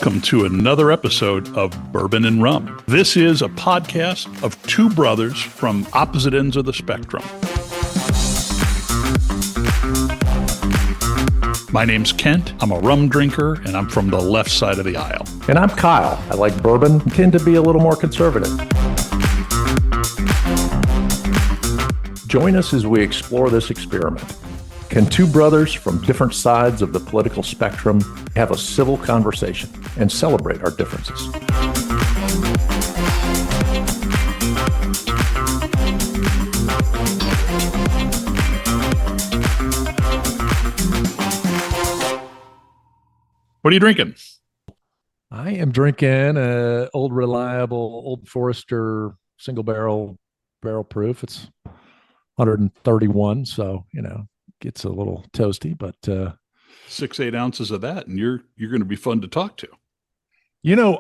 Welcome to another episode of Bourbon and Rum. This is a podcast of two brothers from opposite ends of the spectrum. My name's Kent. I'm a rum drinker, and I'm from the left side of the aisle. And I'm Kyle. I like bourbon, tend to be a little more conservative. Join us as we explore this experiment. Can two brothers from different sides of the political spectrum have a civil conversation and celebrate our differences? What are you drinking? I am drinking an old reliable Old Forester single barrel proof. It's 131, so gets a little toasty, but 6-8 ounces of that, and you're going to be fun to talk to.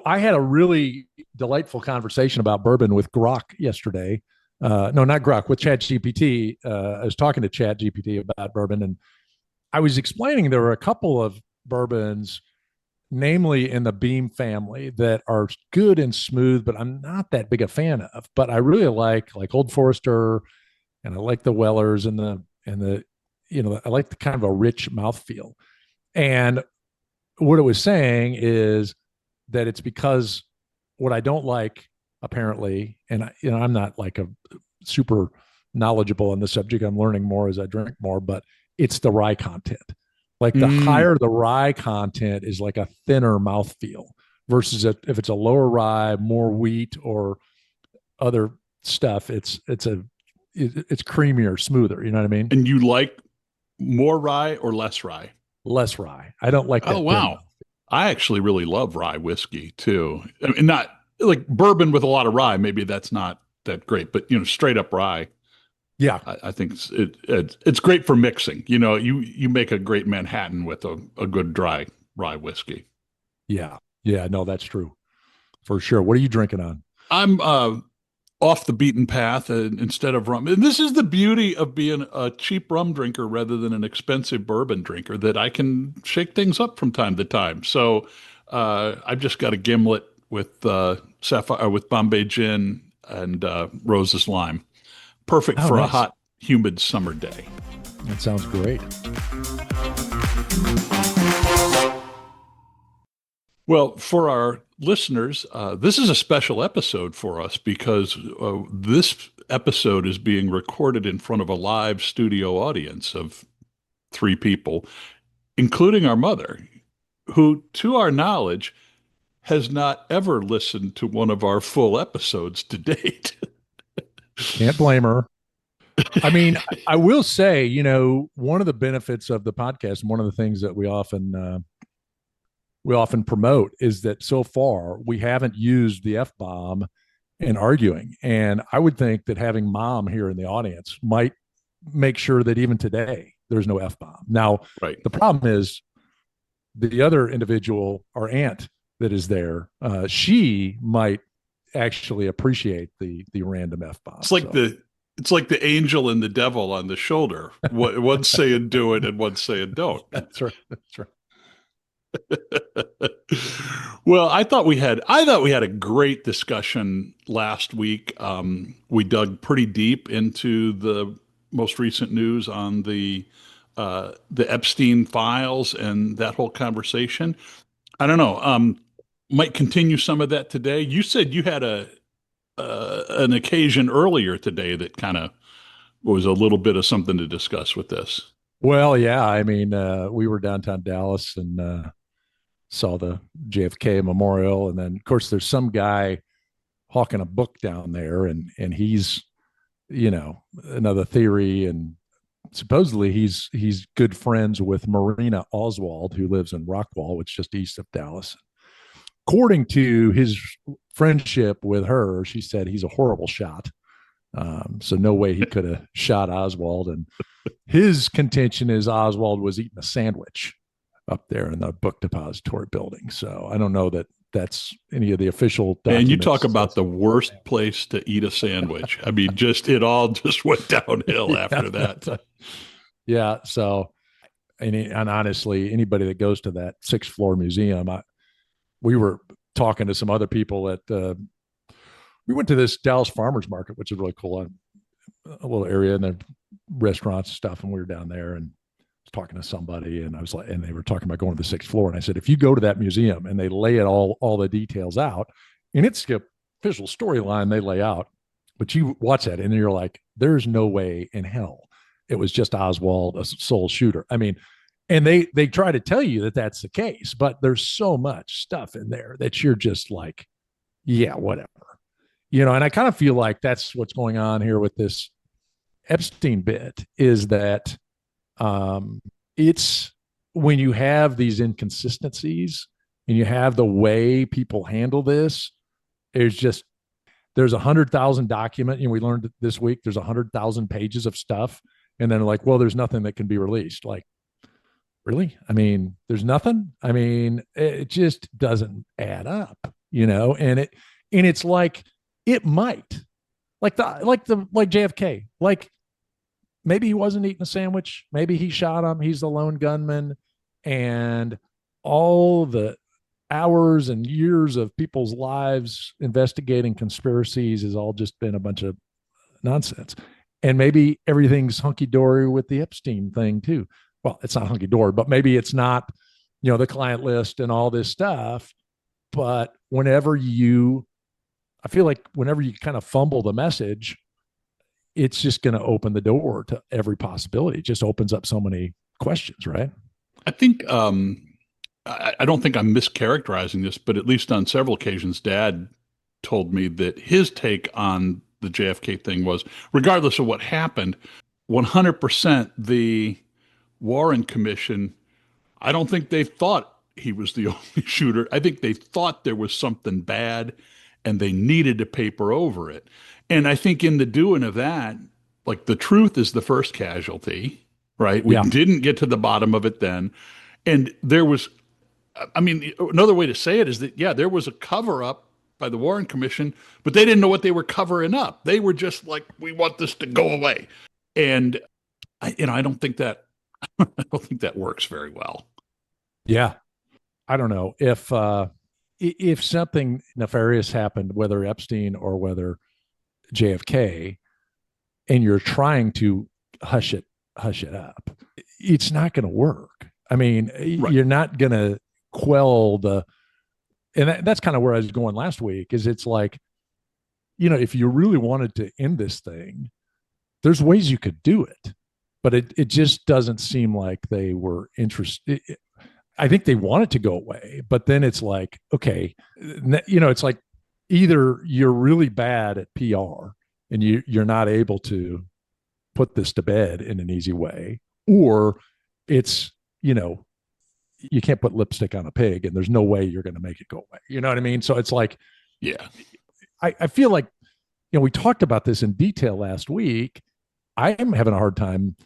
I had a really delightful conversation about bourbon with Grok yesterday. No, not Grok, with ChatGPT. I was talking to ChatGPT about bourbon, and I was explaining there were a couple of bourbons, namely in the Beam family, that are good and smooth, but I'm not that big a fan of. But I really like Old Forester, and I like the Wellers and the I like the kind of a rich mouthfeel. And what it was saying is that it's because what I don't like, apparently, and I'm not like a super knowledgeable on the subject. I'm learning more as I drink more, but it's the rye content. Like the higher the rye content is, like a thinner mouthfeel versus if it's a lower rye, more wheat or other stuff, it's creamier, smoother. You know what I mean? And you like more rye or less rye? Less rye. I don't like that. Oh, wow. I actually really love rye whiskey too. I mean, not like bourbon with a lot of rye. Maybe that's not that great, but straight up rye. Yeah, I think it's great for mixing. You make a great Manhattan with a good dry rye whiskey. Yeah. No, that's true for sure. What are you drinking on? I'm off the beaten path instead of rum. And this is the beauty of being a cheap rum drinker rather than an expensive bourbon drinker, that I can shake things up from time to time. So I've just got a gimlet with Sapphire, with Bombay gin and Rose's lime. Perfect for nice. A hot, humid summer day. That sounds great. Well, for our listeners, this is a special episode for us because this episode is being recorded in front of a live studio audience of 3 people, including our mother, who, to our knowledge, has not ever listened to one of our full episodes to date. Can't blame her. I mean, I will say, one of the benefits of the podcast, and one of the things that we often promote, is that so far we haven't used the F-bomb in arguing. And I would think that having Mom here in the audience might make sure that even today there's no F-bomb. Now, right. The problem is the other individual, our aunt that is there, she might actually appreciate the random F-bomb. It's like the angel and the devil on the shoulder. One's saying do it and one's saying don't. That's right. Well, I thought we had a great discussion last week. We dug pretty deep into the most recent news on the Epstein files and that whole conversation. I don't know. Might continue some of that today. You said you had an occasion earlier today that kind of was a little bit of something to discuss with this. Well, yeah. I mean, we were downtown Dallas and saw the JFK Memorial. And then, of course, there's some guy hawking a book down there, and he's, another theory. And supposedly he's good friends with Marina Oswald, who lives in Rockwall, which is just east of Dallas. According to his friendship with her, she said he's a horrible shot. So no way he could have shot Oswald. And his contention is Oswald was eating a sandwich up there in the book depository building. So I don't know that that's any of the official documents. And you talk about the worst place to eat a sandwich. I mean, it all just went downhill after that. Yeah. So, and honestly, anybody that goes to that 6th floor museum, we were talking to some other people at we went to this Dallas Farmers Market, which is really cool, a little area, and then restaurants and stuff. And we were down there and talking to somebody, and I was like, and they were talking about going to the sixth floor. And I said, if you go to that museum and they lay it all the details out, and it's the official storyline they lay out, but you watch that and you're like, there's no way in hell it was just Oswald, a sole shooter. I mean, and they try to tell you that that's the case, but there's so much stuff in there that you're just like, yeah, whatever. And I kind of feel like that's what's going on here with this Epstein bit, is that it's when you have these inconsistencies and you have the way people handle this, there's 100,000 document. We learned this week there's 100,000 pages of stuff, and then like, well, there's nothing that can be released. Like, really? I mean, there's nothing. I mean, it just doesn't add up, and it's like it might, like JFK, like maybe he wasn't eating a sandwich, maybe he shot him, he's the lone gunman, and all the hours and years of people's lives investigating conspiracies has all just been a bunch of nonsense. And maybe everything's hunky-dory with the Epstein thing too. Well, it's not hunky-dory, but maybe it's not, the client list and all this stuff. But I feel like whenever you kind of fumble the message, it's just going to open the door to every possibility. It just opens up so many questions, right? I think I don't think I'm mischaracterizing this, but at least on several occasions, Dad told me that his take on the JFK thing was, regardless of what happened, 100% the Warren Commission, I don't think they thought he was the only shooter. I think they thought there was something bad and they needed to paper over it. And I think in the doing of that, like, the truth is the first casualty, right? We Yeah. didn't get to the bottom of it then. And there was, I mean, another way to say it is that, yeah, there was a cover up by the Warren Commission, but they didn't know what they were covering up. They were just like, we want this to go away. And I don't think that, I don't think that works very well. Yeah. I don't know if something nefarious happened, whether Epstein or whether JFK, and you're trying to hush it up, it's not going to work. I mean, Right. you're not going to quell that's kind of where I was going last week, is it's like, if you really wanted to end this thing, there's ways you could do it, but it just doesn't seem like they were interested. I think they want it to go away, but then it's like, okay, it's like either you're really bad at PR and you're not able to put this to bed in an easy way, or it's, you can't put lipstick on a pig and there's no way you're going to make it go away. You know what I mean? So it's like, Yeah. I feel like, we talked about this in detail last week. I am having a hard time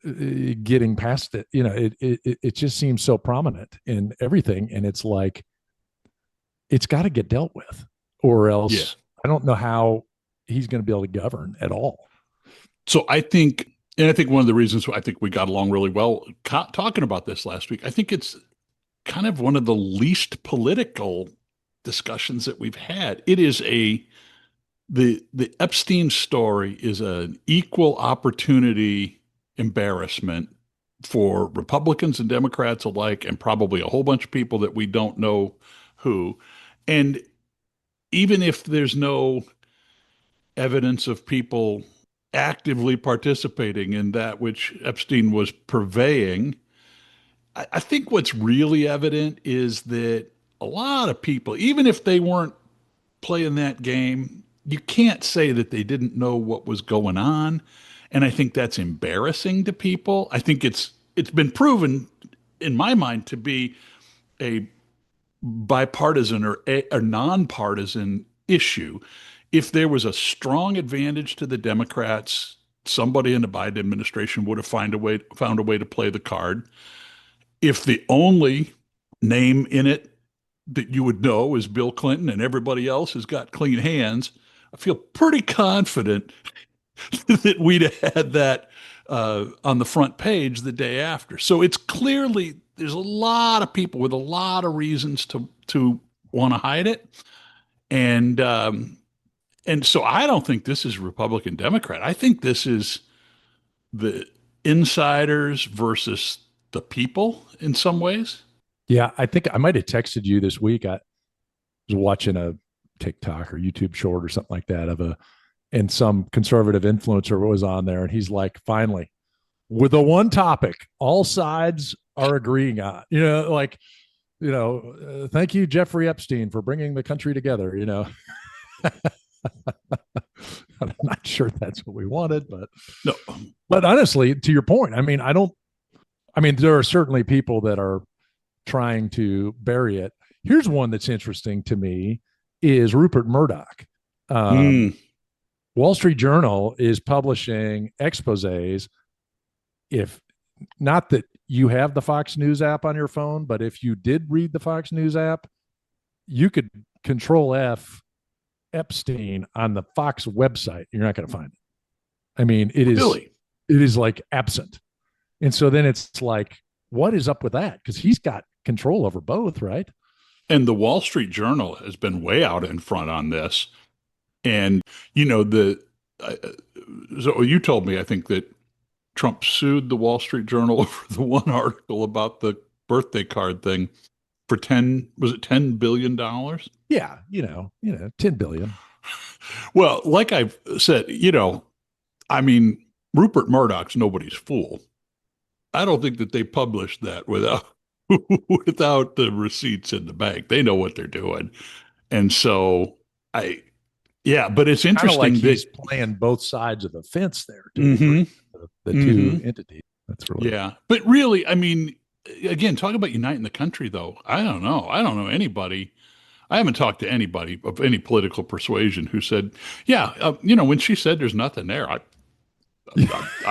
getting past it. It just seems so prominent in everything. And it's like, it's got to get dealt with, or else Yeah. I don't know how he's going to be able to govern at all. So I think one of the reasons I think we got along really well talking about this last week, I think it's kind of one of the least political discussions that we've had. It is the Epstein story is an equal opportunity embarrassment for Republicans and Democrats alike, and probably a whole bunch of people that we don't know who. And even if there's no evidence of people actively participating in that which Epstein was purveying, I think what's really evident is that a lot of people, even if they weren't playing that game, you can't say that they didn't know what was going on. And I think that's embarrassing to people. I think it's been proven in my mind to be a bipartisan or a nonpartisan issue. If there was a strong advantage to the Democrats, somebody in the Biden administration would have found a way to play the card. If the only name in it that you would know is Bill Clinton and everybody else has got clean hands, I feel pretty confident that we'd have had that on the front page the day after. So it's clearly, there's a lot of people with a lot of reasons to want to hide it. And so I don't think this is Republican Democrat. I think this is the insiders versus the people in some ways. Yeah, I think I might have texted you this week. I was watching a TikTok or YouTube short or something like that of a, and some conservative influencer was on there, and he's like, finally, with the one topic all sides are agreeing on, like, thank you, Jeffrey Epstein, for bringing the country together. I'm not sure that's what we wanted, No, but honestly, to your point, I mean, there are certainly people that are trying to bury it. Here's one that's interesting to me is Rupert Murdoch. mm, Wall Street Journal is publishing exposés. If not that you have the Fox News app on your phone, but if you did read the Fox News app, you could control F Epstein on the Fox website. You're not going to find it. I mean, really. it is like absent. And so then it's like, what is up with that? Because he's got control over both, right? And the Wall Street Journal has been way out in front on this. And, uh, so you told me, I think, that Trump sued the Wall Street Journal over the one article about the birthday card thing for was it $10 billion? Yeah, 10 billion. Well, like I've said, I mean, Rupert Murdoch's nobody's fool. I don't think that they published that without without the receipts in the bank. They know what they're doing. And so yeah, but it's Kind of like interesting he's that playing both sides of the fence there to Mhm, the two mhm. entities. That's really Yeah. But really, I mean, again, talk about uniting the country though. I don't know. I don't know anybody. I haven't talked to anybody of any political persuasion who said, yeah, when she said there's nothing there, I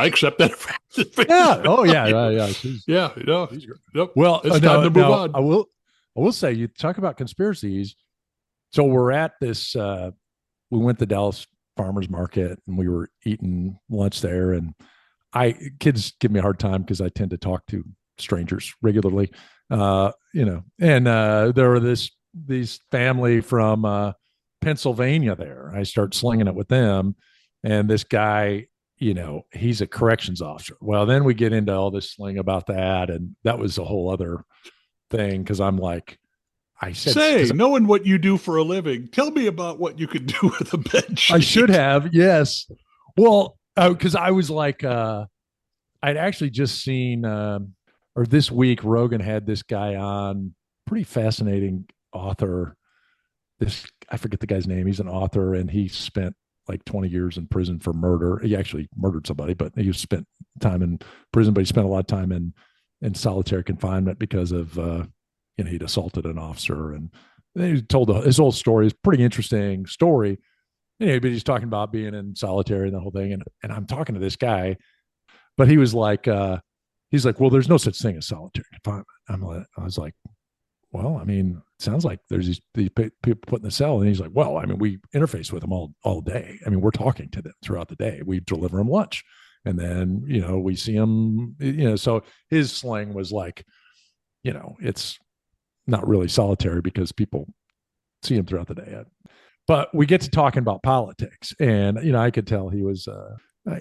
accept that yeah. Oh yeah, value. yeah. Yeah, She's great. yep. Well, It's time no, to move no. on. I will say you talk about conspiracies. So we're at this. We went to Dallas Farmers Market and we were eating lunch there, and kids give me a hard time because I tend to talk to strangers regularly. And there were these family from Pennsylvania there. I start slinging it with them, and this guy, he's a corrections officer. Well, then we get into all this sling about that, and that was a whole other thing because I'm like, I said, Say, because knowing what you do for a living, tell me about what you could do with a bed I sheet. should have, yes. Well, because I was like, I'd actually just seen, or this week, Rogan had this guy on, pretty fascinating author. I forget the guy's name. He's an author, and he spent like 20 years in prison for murder. He actually murdered somebody, but he spent time in prison, but he spent a lot of time in solitary confinement because of, he'd assaulted an officer, and then he told his whole story. It's a pretty interesting story. But he's talking about being in solitary and the whole thing. And I'm talking to this guy, but he was like, he's like, well, there's no such thing as solitary confinement. I was like, well, I mean, it sounds like there's these people put in the cell. And he's like, well, I mean, we interface with them all day. I mean, we're talking to them throughout the day. We deliver them lunch. And then, we see them, so his slang was like, it's not really solitary because people see him throughout the day. But we get to talking about politics, and I could tell he was.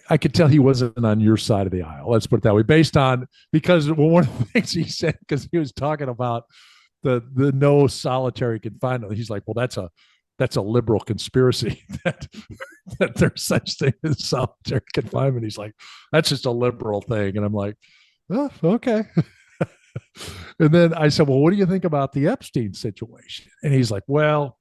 I could tell he wasn't on your side of the aisle. Let's put it that way. Because one of the things he said, because he was talking about the no solitary confinement, he's like, well, that's a liberal conspiracy that there's such thing as solitary confinement. He's like, that's just a liberal thing, and I'm like, oh, okay. And then I said, well, what do you think about the Epstein situation? And he's like, well,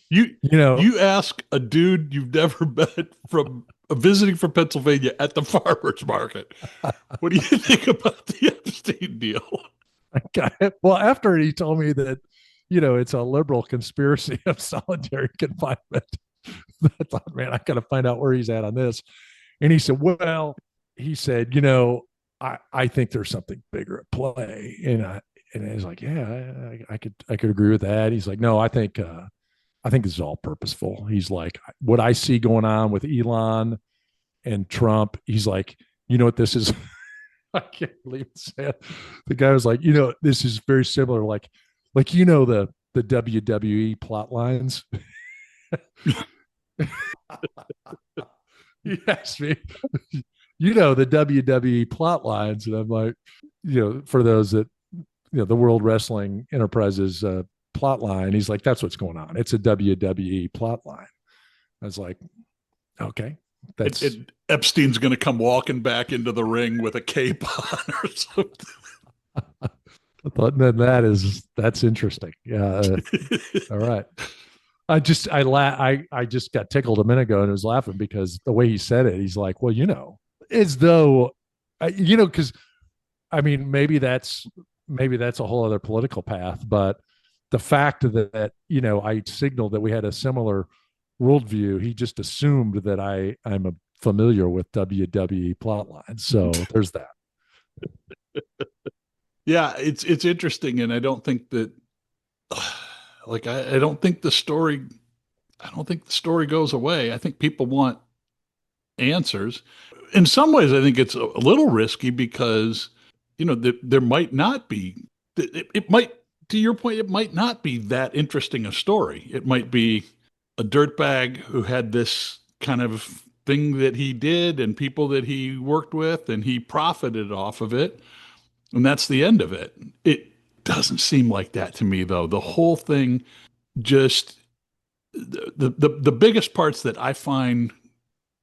You ask a dude you've never met from visiting from Pennsylvania at the farmers market, what do you think about the Epstein deal? okay. Well, after he told me that, it's a liberal conspiracy of solitary confinement, I thought, man, I got to find out where he's at on this. And he said, well, I think there's something bigger at play. And I was like, yeah, I could agree with that. He's like, no, I think this is all purposeful. He's like, what I see going on with Elon and Trump, he's like, you know what this is? I can't believe it. The guy was like, this is very similar. Like, the WWE plot lines. You asked me, the WWE plot lines, and I'm like, for those that the World Wrestling Enterprises plot line. He's like, that's what's going on. It's a WWE plot line. I was like, okay, that's Epstein's going to come walking back into the ring with a cape on or something. I thought that's interesting. Yeah. All right. I just got tickled a minute ago and was laughing because the way he said it, he's like, well, as though, because I mean, maybe that's a whole other political path, but the fact that I signaled that we had a similar worldview, he just assumed that I'm familiar with WWE plot lines. So there's that. Yeah, it's interesting, and I don't think that like I don't think the story goes away. I think people want answers. In some ways, I think it's a little risky because there might not be it might, to your point, it might not be that interesting a story. It might be a dirtbag who had this kind of thing that he did and people that he worked with and he profited off of it, and that's the end of it. It doesn't seem like that to me, though. The whole thing just the biggest parts that I find,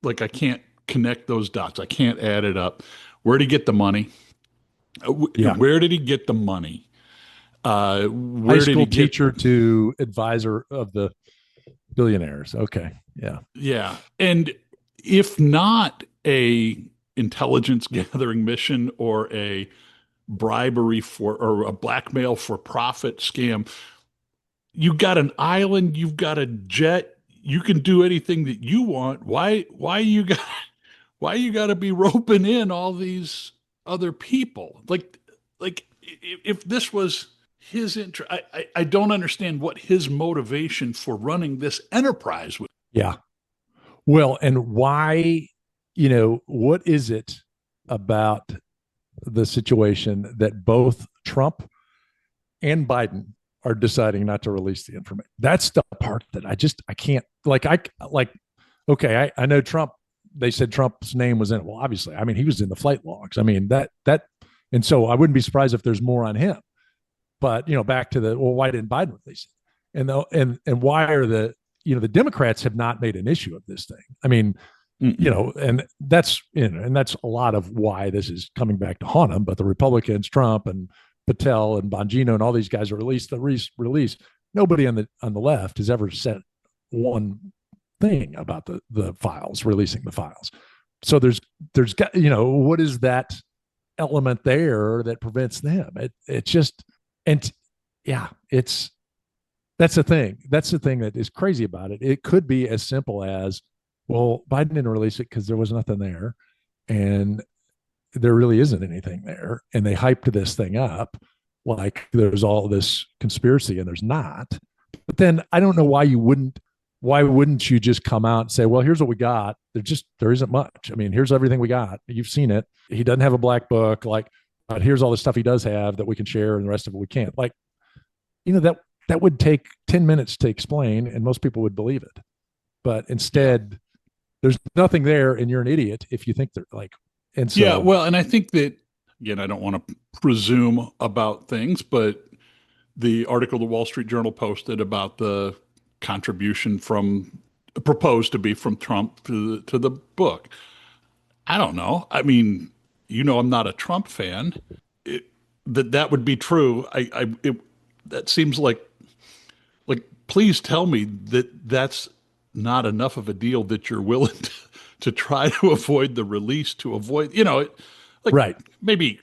like, I can't connect those dots. I can't add it up. Where did he get the money? Yeah. Where did he get the money? High Where did he school get? teacher to advisor of the billionaires. Okay. Yeah. Yeah, and if not a intelligence gathering mission or a bribery for or a blackmail for profit scam, you got an island, you've got a jet, you can do anything that you want. Why you got to be roping in all these other people? Like if this was his interest, I don't understand what his motivation for running this enterprise would. Yeah. Well, and why, what is it about the situation that both Trump and Biden are deciding not to release the information? That's the part that I can't, okay, I know Trump, they said Trump's name was in it. Well, obviously, I mean, he was in the flight logs. I mean, and so I wouldn't be surprised if there's more on him. But, back to why didn't Biden release it? And why are the Democrats have not made an issue of this thing. I mean, and that's a lot of why this is coming back to haunt them. But the Republicans, Trump and Patel and Bongino and all these guys are released the release. Nobody on the left has ever said one thing about the files, releasing the files. So there's got, what is that element there that prevents them? It's just, and yeah, that's the thing. That's the thing that is crazy about it. It could be as simple as, well, Biden didn't release it because there was nothing there, and there really isn't anything there. And they hyped this thing up like there's all this conspiracy, and there's not. But then I don't know why wouldn't you just come out and say, well, here's what we got. There isn't much. I mean, here's everything we got. You've seen it. He doesn't have a black book. Like, here's all the stuff he does have that we can share, and the rest of it we can't. Like, that would take 10 minutes to explain, and most people would believe it. But instead, there's nothing there, and you're an idiot if you think they're like, and so. Yeah, well, and I think that, again, I don't want to presume about things, but the article the Wall Street Journal posted about the contribution proposed to be from Trump to the book. I don't know. I mean, I'm not a Trump fan. That would be true. That seems like please tell me that that's not enough of a deal that you're willing to try to avoid the release, to avoid, Right. maybe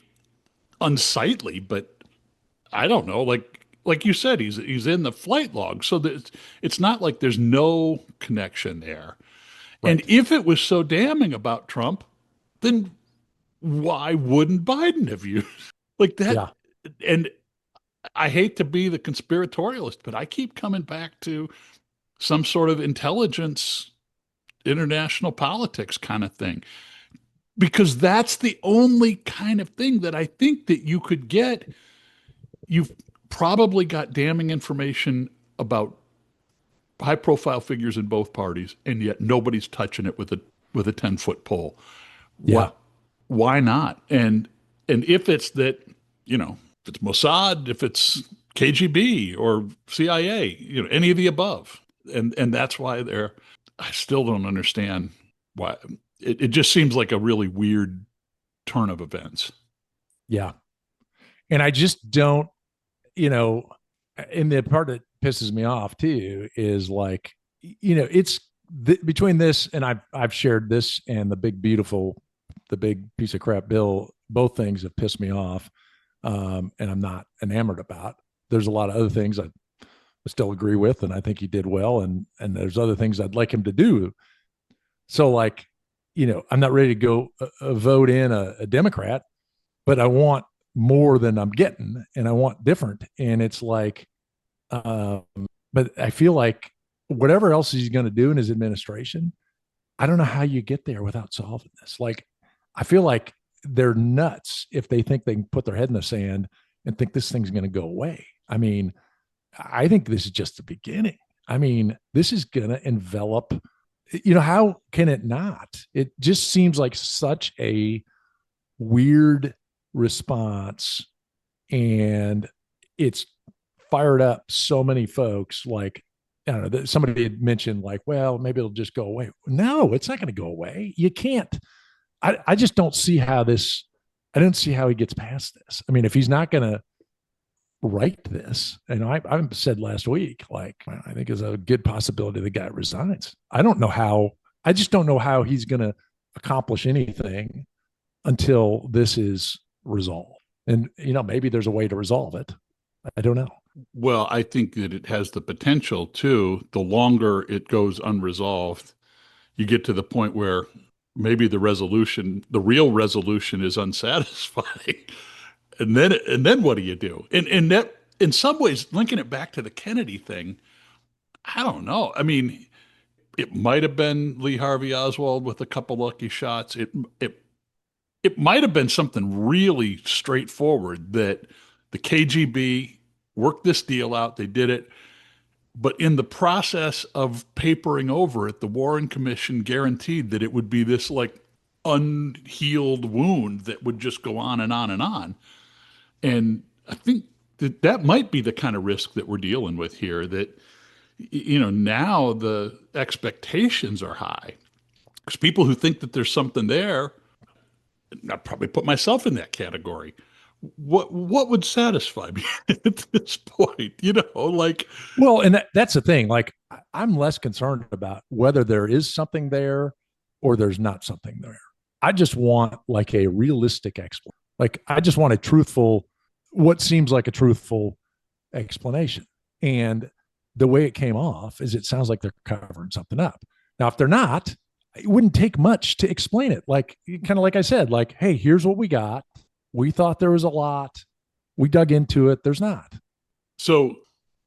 unsightly, but I don't know, like you said, he's in the flight log, so that it's not like there's no connection there. Right. And if it was so damning about Trump, then why wouldn't Biden have used like that? Yeah. And I hate to be the conspiratorialist, but I keep coming back to some sort of intelligence, international politics kind of thing, because that's the only kind of thing that I think that you could get. You've probably got damning information about high profile figures in both parties, and yet nobody's touching it with a 10-foot pole. Yeah. What? Why not? And if it's that, if it's Mossad, if it's KGB or CIA, any of the above, and that's why they're. I still don't understand why. It just seems like a really weird turn of events. Yeah. And I just don't, you know, and the part that pisses me off too is like, it's between this and I've shared this and the big piece of crap bill. Both things have pissed me off, and I'm not enamored about. There's a lot of other things I still agree with, and I think he did well, and there's other things I'd like him to do. So like, I'm not ready to go vote in a Democrat, but I want more than I'm getting, and I want different. And it's like, um, but I feel like whatever else he's going to do in his administration, I don't know how you get there without solving this. Like, I feel like they're nuts if they think they can put their head in the sand and think this thing's going to go away. I mean, I think this is just the beginning. I mean, this is going to envelop, how can it not? It just seems like such a weird response, and it's fired up so many folks. Like, I don't know, somebody had mentioned like, well, maybe it'll just go away. No, it's not going to go away. You can't. I just don't see how this. I don't see how he gets past this. I mean, if he's not going to write this, and I said last week, like, I think there's a good possibility the guy resigns. I don't know how. I just don't know how he's going to accomplish anything until this is resolved. And maybe there's a way to resolve it. I don't know. Well, I think that it has the potential to, the longer it goes unresolved, you get to the point where maybe the real resolution is unsatisfying. And then what do you do? And that, in some ways, linking it back to the Kennedy thing, I don't know. I mean, it might have been Lee Harvey Oswald with a couple lucky shots. It might have been something really straightforward that the KGB worked this deal out. They did it. But in the process of papering over it, the Warren Commission guaranteed that it would be this like unhealed wound that would just go on and on and on. And I think that might be the kind of risk that we're dealing with here, that, now the expectations are high. Because people who think that there's something there, I'd probably put myself in that category. What would satisfy me at this point? Like, Well, and that's the thing. Like, I'm less concerned about whether there is something there or there's not something there. I just want like a realistic explanation. Like, I just want what seems like a truthful explanation. And the way it came off is it sounds like they're covering something up. Now, if they're not, it wouldn't take much to explain it. Like, kind of like I said, like, hey, here's what we got. We thought there was a lot. We dug into it. There's not. so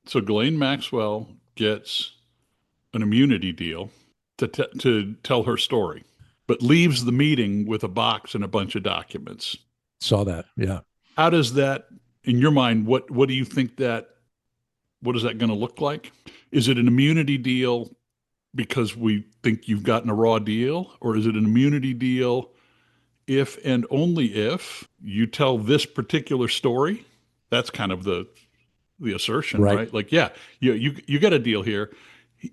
so Ghislaine Maxwell gets an immunity deal to tell her story, but leaves the meeting with a box and a bunch of documents. Saw that. Yeah. How does that, in your mind, what do you think what is that going to look like? Is it an immunity deal because we think you've gotten a raw deal, or is it an immunity deal if and only if you tell this particular story? That's kind of the assertion, Right. right? Like, yeah, you got a deal here.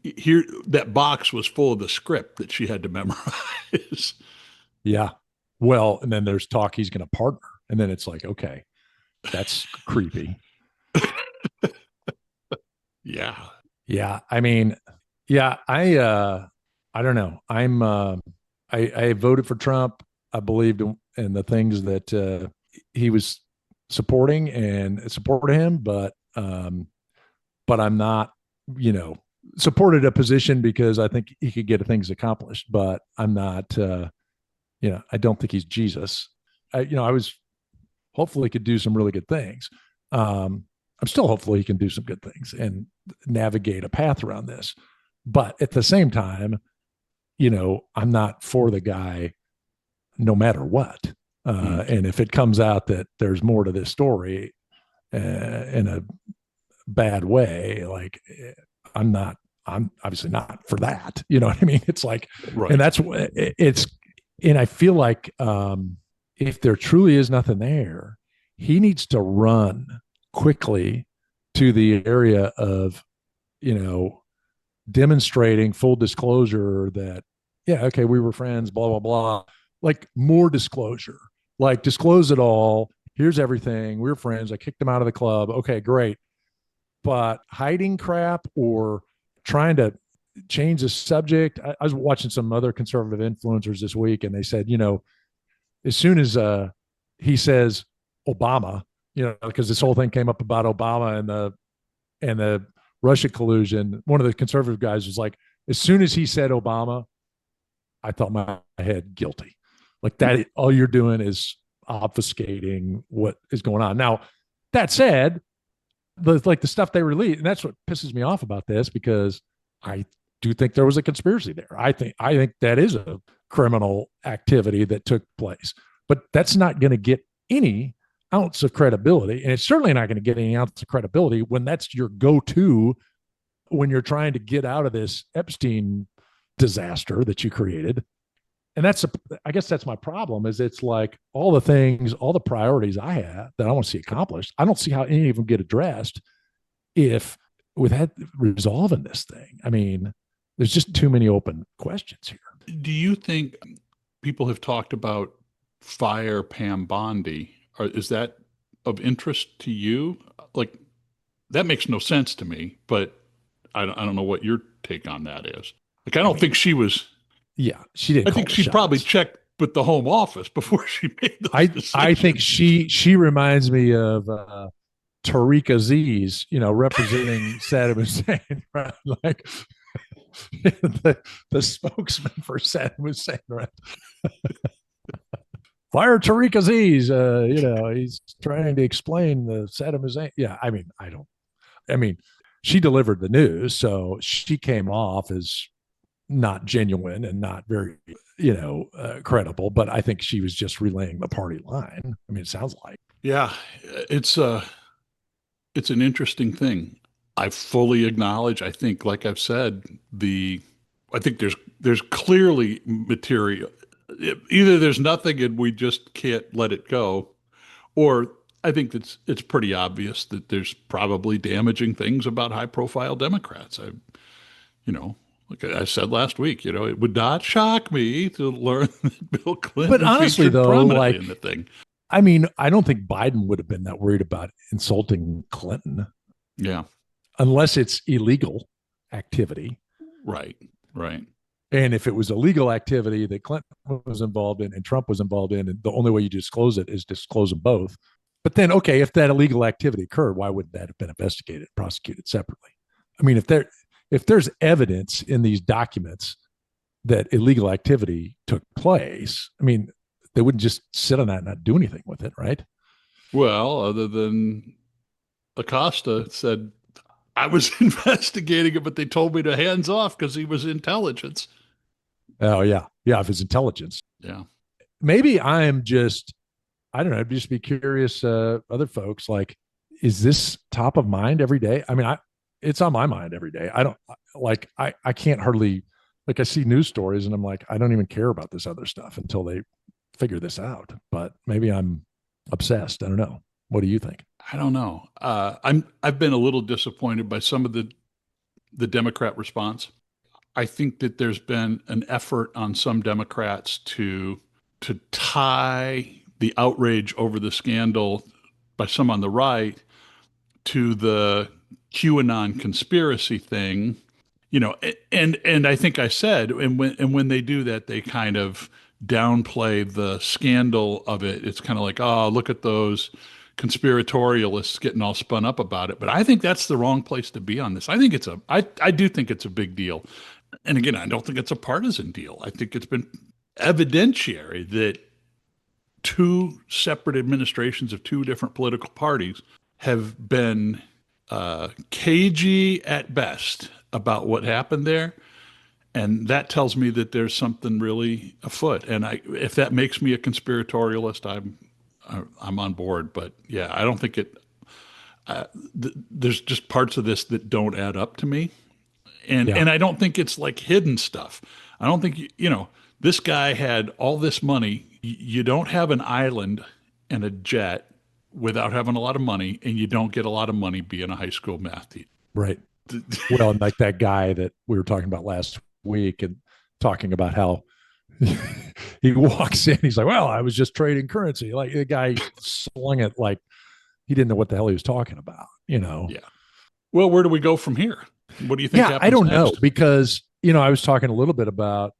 Here, that box was full of the script that she had to memorize. Yeah. Well, and then there's talk he's going to partner. And then it's like, okay, that's creepy. Yeah. Yeah. I mean, yeah, I don't know. I voted for Trump. I believed in the things that he was supporting and supported him, but I'm not, supported a position because I think he could get things accomplished, but I'm not, I don't think he's Jesus. I was hopefully could do some really good things. I'm still hopeful he can do some good things and navigate a path around this. But at the same time, I'm not for the guy no matter what. And if it comes out that there's more to this story, in a bad way. Like I'm not, I'm obviously not for that. You know what I mean? It's like, and Right. that's it's, and I feel like if there truly is nothing there, he needs to run quickly to the area of, you know, demonstrating full disclosure that, yeah, okay, we were friends, blah, blah, blah. Like more disclosure, like disclose it all. Here's everything. We're friends. I kicked him out of the club. Okay, great. But hiding crap or trying to change the subject. I was watching some other conservative influencers this week, and they said, you know, as soon as he says Obama, you know, because this whole thing came up about Obama and the Russia collusion, one of the conservative guys was like, as soon as he said Obama, I thought my head guilty. Like that, all you're doing is obfuscating what is going on. Now, that said, like the stuff they released, and that's what pisses me off about this because I do think there was a conspiracy there. I think that is a criminal activity that took place, but that's not going to get any ounce of credibility, and it's certainly not going to get any ounce of credibility when that's your go-to when you're trying to get out of this Epstein disaster that you created. And I guess that's my problem is it's like all the things, all the priorities I have that I want to see accomplished. I don't see how any of them get addressed if without resolving this thing. I mean, there's just too many open questions here. Do you think people have talked about fire Pam Bondi? Or is that of interest to you? Like, that makes no sense to me, but I don't know what your take on that is. Like, I I don't mean, think she was, yeah, she didn't I call think the she probably shots. checked with the Home Office before she made those I think decisions. she reminds me of Tariq Aziz, you know, representing Saddam Hussein, right? Like the spokesman for Saddam Hussein, right? Fire Tariq Aziz. You know, he's trying to explain the Saddam Hussein. Yeah, I mean, I don't. I mean, she delivered the news, so she came off as not genuine and not very, you know, credible. But I think she was just relaying the party line. I mean, it sounds like. Yeah, it's it's an interesting thing. I fully acknowledge, I think, like I've said, I think there's clearly material. Either there's nothing and we just can't let it go, or I think it's pretty obvious that there's probably damaging things about high profile Democrats. You know, like I said last week, you know, it would not shock me to learn that Bill But Clinton honestly, featured though, prominently in like, the thing. I mean, I don't think Biden would have been that worried about insulting Clinton Yeah, unless it's illegal activity. right, right. And if it was illegal activity that Clinton was involved in and Trump was involved in, and the only way you disclose it is disclose them both. But then, okay, if that illegal activity occurred, why would that have been investigated, prosecuted separately? I mean, if there's evidence in these documents that illegal activity took place, I mean, they wouldn't just sit on that and not do anything with it, right? Well, other than Acosta said, I was investigating it, but they told me to hands off because he was intelligence. Oh yeah, yeah. If it's intelligence, Yeah. maybe I'm just, I don't know. I'd just be curious. Other folks, like, is this top of mind every day? I mean, it's on my mind every day. I don't like, I can't hardly, like, I see news stories and I'm like, I don't even care about this other stuff until they figure this out. But maybe I'm obsessed. I don't know. What do you think? I don't know. I've been a little disappointed by some of the Democrat response. I think that there's been an effort on some Democrats to tie the outrage over the scandal by some on the right to the QAnon conspiracy thing, you know, and I think I said, and when they do that, they kind of downplay the scandal of it. It's kind of like, oh, look at those conspiratorialists getting all spun up about it. But I think that's the wrong place to be on this. I do think it's a big deal. And again, I don't think it's a partisan deal. I think it's been evidentiary that two separate administrations of two different political parties have been cagey at best about what happened there. And that tells me that there's something really afoot. And if that makes me a conspiratorialist, I'm on board. But yeah, there's just parts of this that don't add up to me. And Yeah. and I don't think it's like hidden stuff. I don't think this guy had all this money. You don't have an island and a jet without having a lot of money, and you don't get a lot of money being a high school math teacher. Right. Well, and like that guy that we were talking about last week and talking about how he walks in, he's like, well, I was just trading currency. Like the guy slung it like he didn't know what the hell he was talking about, Yeah. Well, where do we go from here? What do you think Yeah, I happens don't know next? because, I was talking a little bit about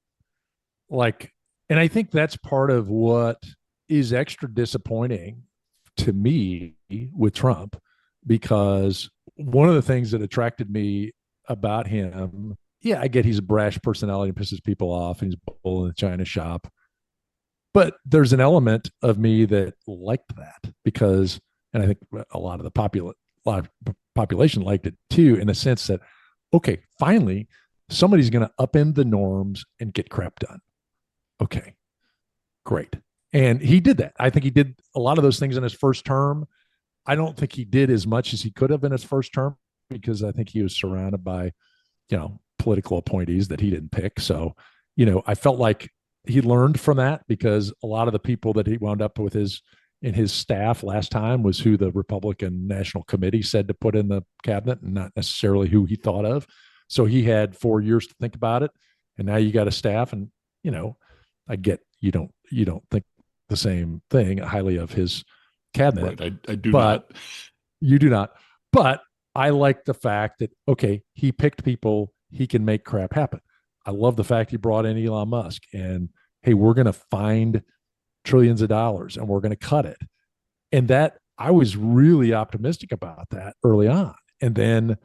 like, and I think that's part of what is extra disappointing to me with Trump because one of the things that attracted me about him, yeah, I get he's a brash personality and pisses people off and he's bull in the China shop. But there's an element of me that liked that because, and I think a lot of the population liked it too, in the sense that, okay, finally, somebody's going to upend the norms and get crap done. Okay, great. And he did that. I think he did a lot of those things in his first term. I don't think he did as much as he could have in his first term because I think he was surrounded by, political appointees that he didn't pick. So, I felt like he learned from that because a lot of the people that he wound up with in his staff last time was who the Republican National Committee said to put in the cabinet and not necessarily who he thought of. So he had 4 years to think about it. And now you got a staff and, I get you don't think the same thing highly of his cabinet. Right. I do but not. you do not. But I like the fact that, okay, he picked people, he can make crap happen. I love the fact he brought in Elon Musk and, hey, we're going to find trillions of dollars and we're going to cut it. And that I was really optimistic about that early on. And then,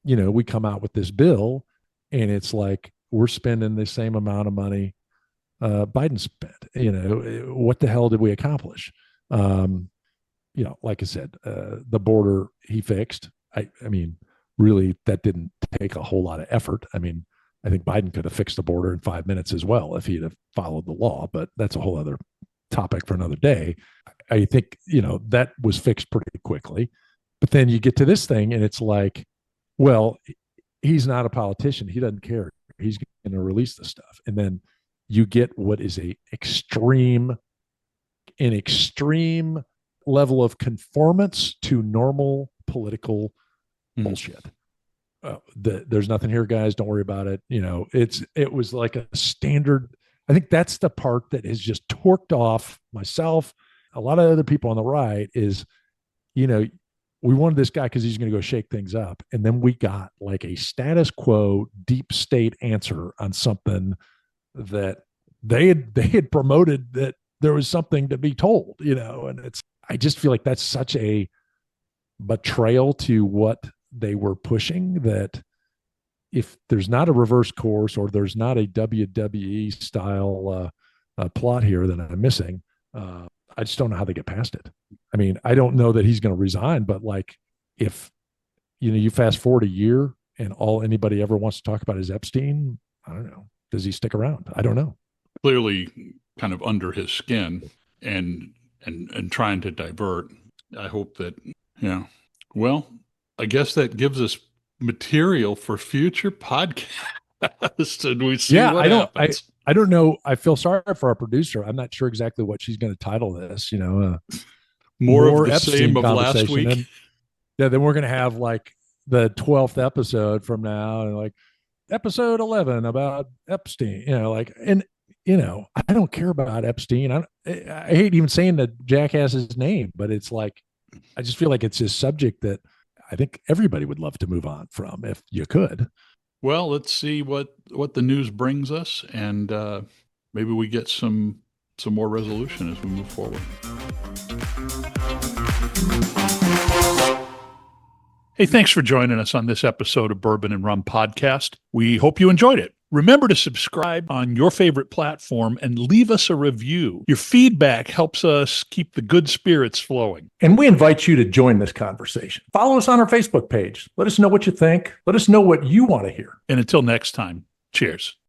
we come out with this bill and it's like, we're spending the same amount of money Biden spent. What the hell did we accomplish? Like I said, the border he fixed. I mean, really, that didn't take a whole lot of effort. I mean, I think Biden could have fixed the border in 5 minutes as well if he'd have followed the law, but that's a whole other topic for another day. I think, that was fixed pretty quickly. But then you get to this thing and it's like, well, he's not a politician. He doesn't care. He's going to release the stuff. And then you get what is an extreme level of conformance to normal political bullshit. There's nothing here, guys. Don't worry about it. It was like a standard. I think that's the part that has just torqued off myself. A lot of other people on the right is, we wanted this guy because he's going to go shake things up. And then we got like a status quo deep state answer on something that they had promoted that there was something to be told, and I just feel like that's such a betrayal to what they were pushing that if there's not a reverse course or there's not a WWE style plot here that I'm missing, I just don't know how they get past it. I mean, I don't know that he's going to resign, but like if, you fast forward a year and all anybody ever wants to talk about is Epstein, I don't know. Does he stick around? I don't know. Clearly kind of under his skin and trying to divert. I hope that, well, I guess that gives us material for future podcasts and we see what happens. I don't know. I feel sorry for our producer. I'm not sure exactly what she's going to title this, more of the Epstein same of last week. And, then we're going to have like the 12th episode from now and like episode 11 about Epstein, I don't care about Epstein. I hate even saying the jackass's name, but it's like, I just feel like it's a subject that I think everybody would love to move on from if you could. Well, let's see what the news brings us, and maybe we get some more resolution as we move forward. Hey, thanks for joining us on this episode of Bourbon and Rum Podcast. We hope you enjoyed it. Remember to subscribe on your favorite platform and leave us a review. Your feedback helps us keep the good spirits flowing. And we invite you to join this conversation. Follow us on our Facebook page. Let us know what you think. Let us know what you want to hear. And until next time, cheers.